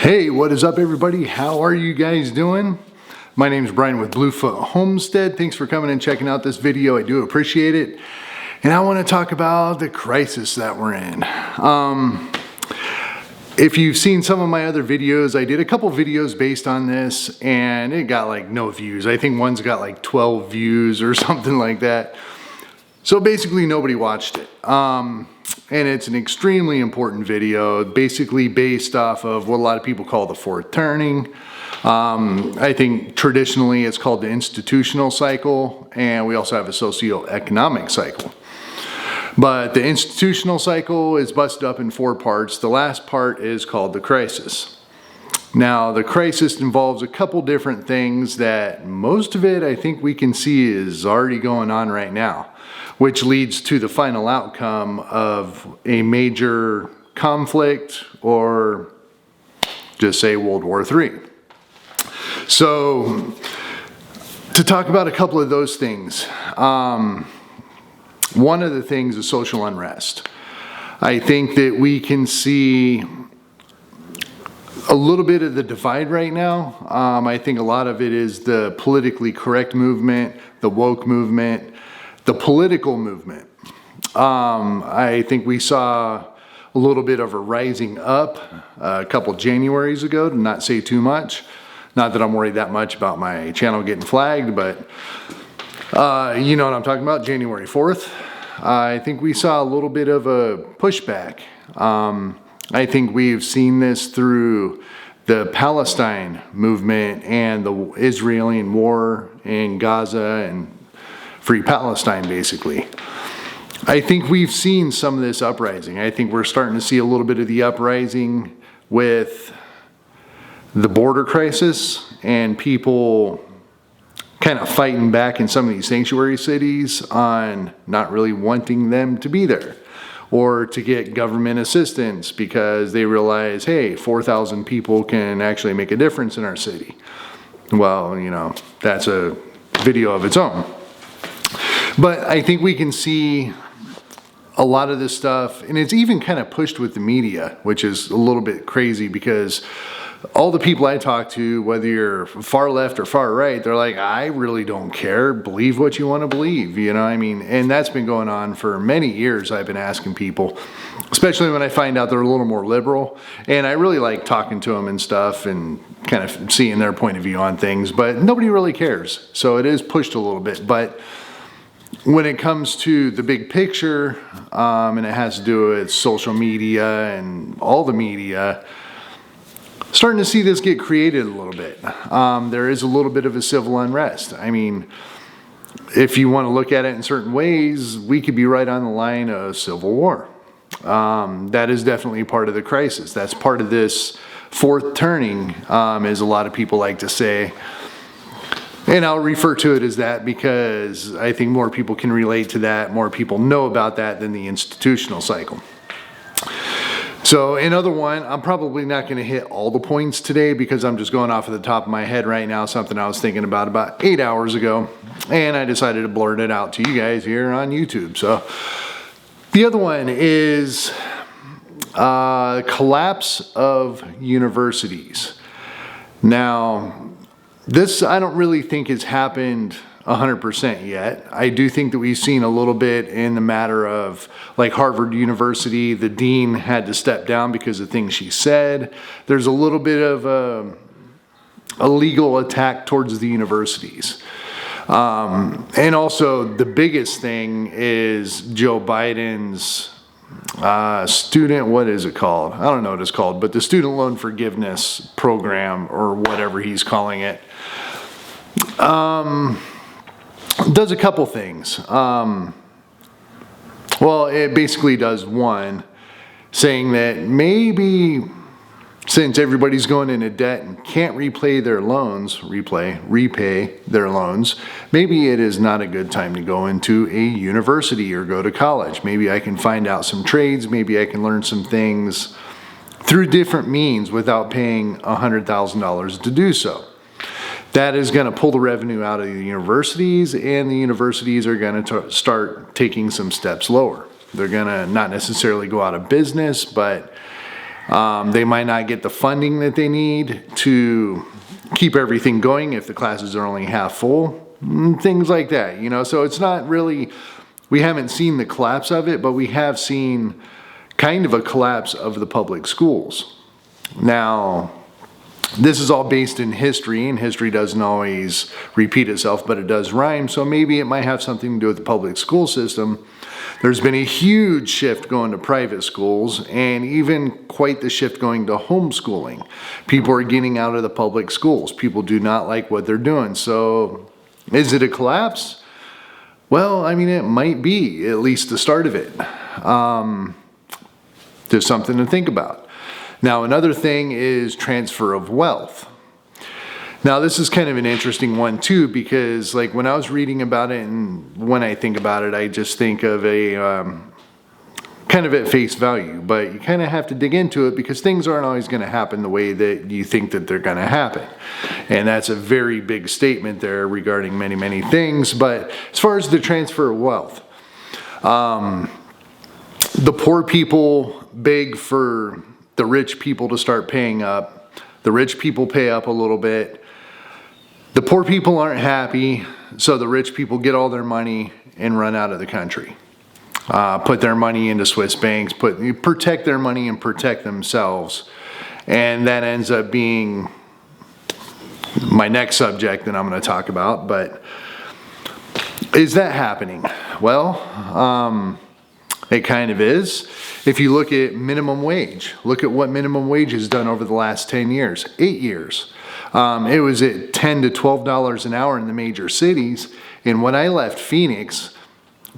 Hey, what is up everybody? How are you guys doing? My name is Brian with Bluefoot Homestead. Thanks for coming and checking out this video. I do appreciate it. And I want to talk about the crisis that we're in. If you've seen some of my other videos, I did a couple videos based on this and it got like no views. I think one's got like 12 views or something like that. So basically nobody watched it. And it's an extremely important video, basically based off of what a lot of people call the fourth turning. I think traditionally it's called the institutional cycle, and we also have a socioeconomic cycle. But the institutional cycle is busted up in 4 parts. The last part is called the crisis. Now, the crisis involves a couple different things that most of it I think we can see is already going on right now, which leads to the final outcome of a major conflict, or just say World War III. So, to talk about a couple of those things, one of the things is social unrest. I think that we can see a little bit of the divide right now. I think a lot of it is the politically correct movement, the woke movement, the political movement. I think we saw a little bit of a rising up a couple Januaries ago, to not say too much. Not that I'm worried that much about my channel getting flagged, but you know what I'm talking about, January 4th. I think we saw a little bit of a pushback. I think we've seen this through the Palestine movement and the Israeli war in Gaza and Free Palestine, basically. I think we've seen some of this uprising. I think we're starting to see a little bit of the uprising with the border crisis and people kind of fighting back in some of these sanctuary cities on not really wanting them to be there, or to get government assistance because they realize, hey, 4,000 people can actually make a difference in our city. Well, you know, that's a video of its own. But I think we can see a lot of this stuff, and it's even kind of pushed with the media, which is a little bit crazy because all the people I talk to, whether you're far left or far right, they're like, I really don't care. Believe what you want to believe, you know what I mean? And that's been going on for many years. I've been asking people, especially when I find out they're a little more liberal. And I really like talking to them and stuff and kind of seeing their point of view on things, but nobody really cares. So it is pushed a little bit. But when it comes to the big picture, and it has to do with social media and all the media, starting to see this get created a little bit. There is a little bit of a civil unrest. I mean, if you want to look at it in certain ways, we could be right on the line of civil war. That is definitely part of the crisis. That's part of this fourth turning, as a lot of people like to say. And I'll refer to it as that because I think more people can relate to that, more people know about that than the institutional cycle. So another one, I'm probably not going to hit all the points today because I'm just going off of the top of my head right now, something I was thinking about 8 hours ago, and I decided to blurt it out to you guys here on YouTube. So the other one is collapse of universities. Now, this I don't really think has happened 100% yet. I do think that we've seen a little bit in the matter of like Harvard University, the dean had to step down because of things she said. There's a little bit of a legal attack towards the universities. And also the biggest thing is Joe Biden's student, what is it called? I don't know what it's called, but the student loan forgiveness program or whatever he's calling it. Does a couple things. Well, it basically does one, saying that maybe since everybody's going into debt and can't repay their loans, repay their loans, maybe it is not a good time to go into a university or go to college. Maybe I can find out some trades, maybe I can learn some things through different means without paying $100,000 to do so. That is going to pull the revenue out of the universities, and the universities are going to start taking some steps lower. They're going to not necessarily go out of business, but They might not get the funding that they need to keep everything going if the classes are only half full, things like that, you know. So it's not really, we haven't seen the collapse of it, but we have seen kind of a collapse of the public schools. Now, this is all based in history, and history doesn't always repeat itself, but it does rhyme, so maybe it might have something to do with the public school system. There's been a huge shift going to private schools, and even quite the shift going to homeschooling. People are getting out of the public schools. People do not like what they're doing. So is it a collapse? Well, I mean, it might be, at least the start of it. There's something to think about. Now, another thing is transfer of wealth. Now, this is kind of an interesting one too, because like when I was reading about it, and when I think about it, I just think of a kind of at face value, but you kind of have to dig into it because things aren't always going to happen the way that you think that they're going to happen. And that's a very big statement there regarding many, many things. But as far as the transfer of wealth, the poor people beg for the rich people to start paying up. The rich people pay up a little bit. The poor people aren't happy, so the rich people get all their money and run out of the country. Put their money into Swiss banks, protect their money and protect themselves. And that ends up being my next subject that I'm going to talk about. But is that happening? Well, it kind of is. If you look at minimum wage, look at what minimum wage has done over the last 10 years, 8 years. It was at $10 to $12 an hour in the major cities. And when I left Phoenix,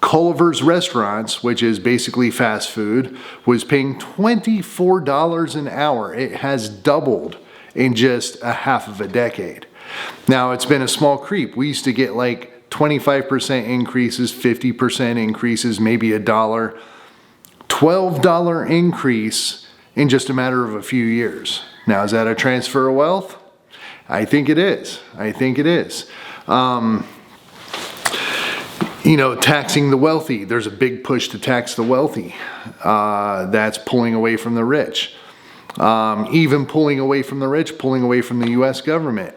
Culver's Restaurants, which is basically fast food, was paying $24 an hour. It has doubled in just a half of a decade. Now, it's been a small creep. We used to get like 25% increases, 50% increases, maybe $1. $12 increase in just a matter of a few years. Now, is that a transfer of wealth? I think it is. I think it is. You know, taxing the wealthy. There's a big push to tax the wealthy. That's pulling away from the rich. Even pulling away from the rich, pulling away from the U.S. government.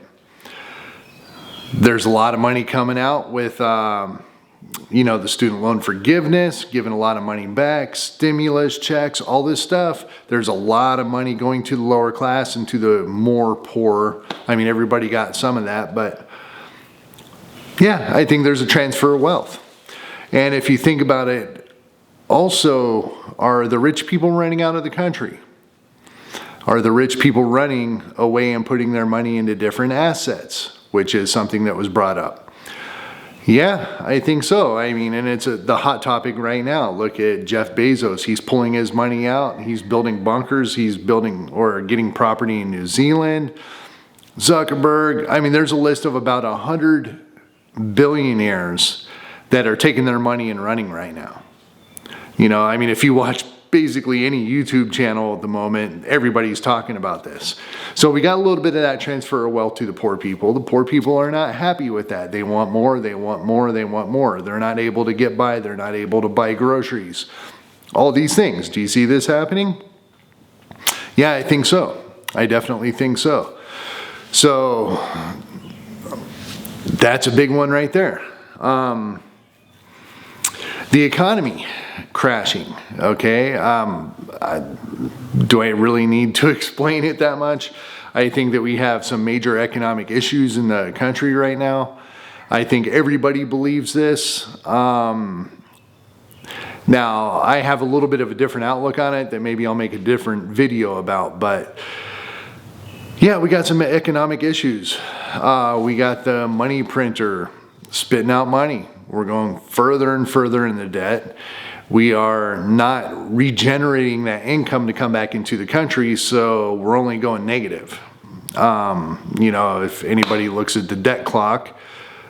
There's a lot of money coming out with, you know, the student loan forgiveness, giving a lot of money back, stimulus checks, all this stuff. There's a lot of money going to the lower class and to the more poor. I mean, everybody got some of that, but yeah, I think there's a transfer of wealth. And if you think about it, also, are the rich people running out of the country? Are the rich people running away and putting their money into different assets, which is something that was brought up? Yeah, I think so. I mean, and it's the hot topic right now. Look at Jeff Bezos. He's pulling his money out. He's building bunkers. He's building or getting property in New Zealand. Zuckerberg. I mean, there's a list of about 100 billionaires that are taking their money and running right now. You know, I mean, if you watch basically any YouTube channel at the moment, everybody's talking about this. So we got a little bit of that transfer of wealth to the poor people. The poor people are not happy with that. They want more, they want more, they want more. They're not able to get by. They're not able to buy groceries. All these things. Do you see this happening? Yeah, I think so. I definitely think so. So that's a big one right there. The economy crashing, okay? Do I really need to explain it that much? I think that we have some major economic issues in the country right now. I think everybody believes this. Now, I have a little bit of a different outlook on it that maybe I'll make a different video about, but yeah, we got some economic issues. We got the money printer spitting out money. We're going further and further in the debt. We are not regenerating that income to come back into the country, so we're only going negative. You know, if anybody looks at the debt clock,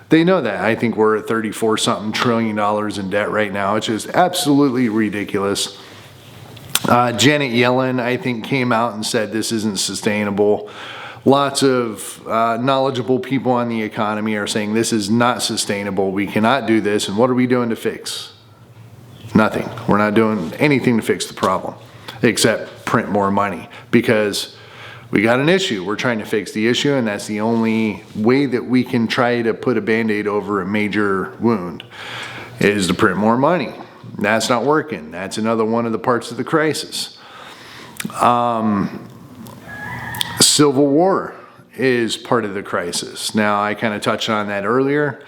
they know that. I think we're at $34-something trillion in debt right now, which is absolutely ridiculous. Janet Yellen, I think, came out and said this isn't sustainable. Lots of knowledgeable people on the economy are saying this is not sustainable. We cannot do this. And what are we doing to fix? Nothing. We're not doing anything to fix the problem except print more money because we got an issue. We're trying to fix the issue, and that's the only way that we can try to put a Band-Aid over a major wound is to print more money. That's not working. That's another one of the parts of the crisis. Civil war is part of the crisis. Now, I kind of touched on that earlier.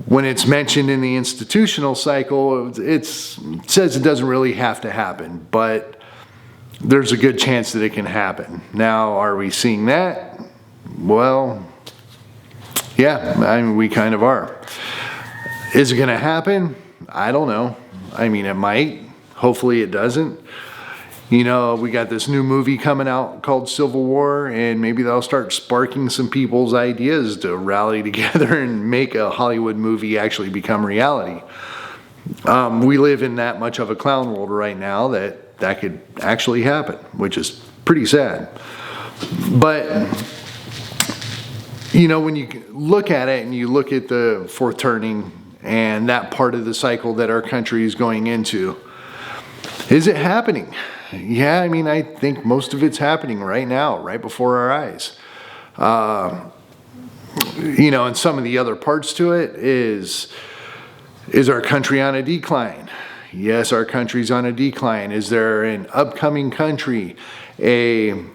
When it's mentioned in the institutional cycle, it says it doesn't really have to happen, but there's a good chance that it can happen. Now, are we seeing that? Well, yeah, I mean, we kind of are. Is it going to happen? I don't know. I mean, it might. Hopefully it doesn't. You know, we got this new movie coming out called Civil War, and maybe that'll start sparking some people's ideas to rally together and make a Hollywood movie actually become reality. We live in that much of a clown world right now that could actually happen, which is pretty sad. But, you know, when you look at it and you look at the fourth turning and that part of the cycle that our country is going into, is it happening? Yeah, I mean, I think most of it's happening right now, right before our eyes. You know, and some of the other parts to it is our country on a decline? Yes, our country's on a decline. Is there an upcoming country, an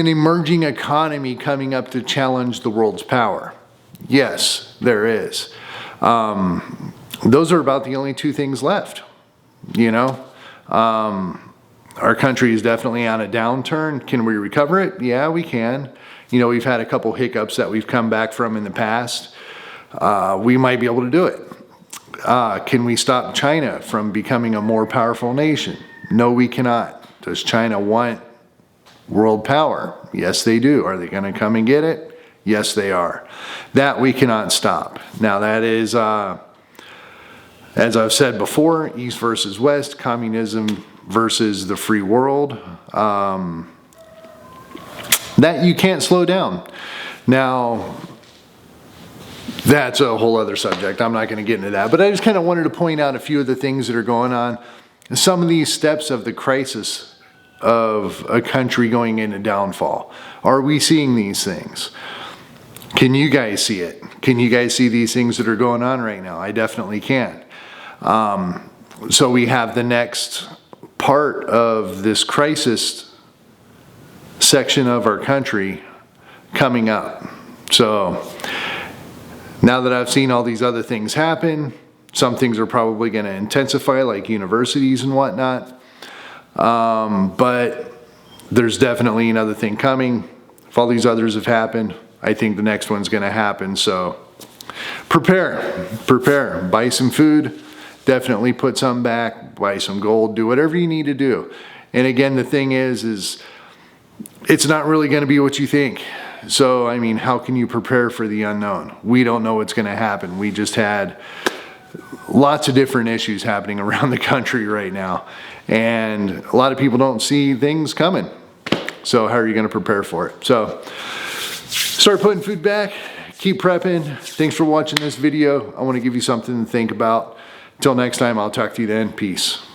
emerging economy coming up to challenge the world's power? Yes, there is. Those are about the only two things left, you know. Our country is definitely on a downturn. Can we recover it? Yeah, we can. You know, we've had a couple hiccups that we've come back from in the past. We might be able to do it. Can we stop China from becoming a more powerful nation? No, we cannot. Does China want world power? Yes, they do. Are they going to come and get it? Yes, they are. That we cannot stop. Now, that is, as I've said before, East versus West, communism versus the free world. That you can't slow down. Now, that's a whole other subject. I'm not going to get into that. But I just kind of wanted to point out a few of the things that are going on. Some of these steps of the crisis of a country going into downfall. Are we seeing these things? Can you guys see it? Can you guys see these things that are going on right now? I definitely can. So we have the next part of this crisis section of our country coming up. So now that I've seen all these other things happen, some things are probably going to intensify, like universities and whatnot. But there's definitely another thing coming. If all these others have happened, I think the next one's going to happen. So prepare, buy some food, definitely put some back, buy some gold, do whatever you need to do. And again, the thing is it's not really going to be what you think. So, I mean, how can you prepare for the unknown? We don't know what's going to happen. We just had lots of different issues happening around the country right now. And a lot of people don't see things coming. So how are you going to prepare for it? So start putting food back, keep prepping. Thanks for watching this video. I want to give you something to think about. Until next time, I'll talk to you then. Peace.